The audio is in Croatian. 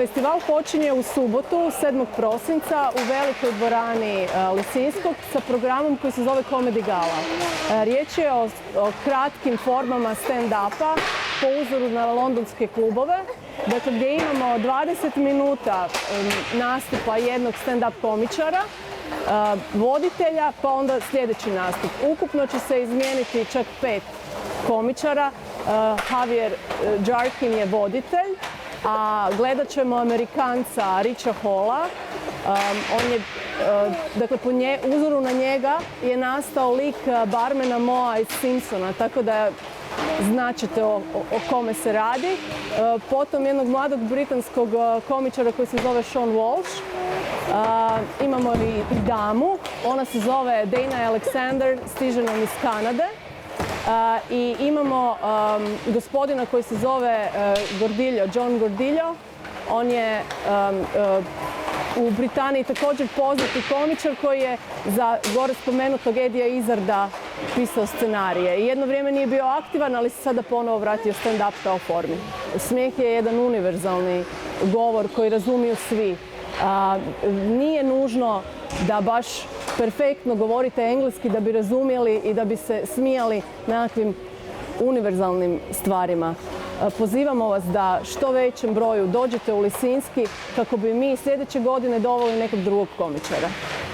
Festival počinje u subotu, 7. prosinca, u velikoj dvorani Lisinskog sa programom koji se zove Comedy Gala. Riječ je o kratkim formama stand-upa po uzoru na londonske klubove, dakle gdje imamo 20 minuta nastupa jednog stand-up komičara, voditelja, pa onda sljedeći nastup. Ukupno će se izmijeniti čak 5 komičara. Javier Jarkin je voditelj, a gledat ćemo Amerikanca Richa Halla. On je, dakle, po uzoru na njega je nastao lik barmena Moa iz Simpsona, tako da značite o kome se radi. Potom jednog mladog britanskog komičara koji se zove Sean Walsh. Imamo i damu, ona se zove Dana Alexander, stiže nam iz Kanade. I imamo gospodina koji se zove John Gordillo. On je u Britaniji također poznati komičar koji je za gore spomenutog Edija Izarda pisao scenarije. I jedno vrijeme nije bio aktivan, ali se sada ponovo vratio stand-up kao formi. Smijeh je jedan univerzalni govor koji razumiju svi. Nije nužno da baš perfektno govorite engleski da bi razumjeli i da bi se smijali nekakvim univerzalnim stvarima. Pozivamo vas da što većem broju dođete u Lisinski kako bi mi sljedeće godine doveli nekog drugog komičara.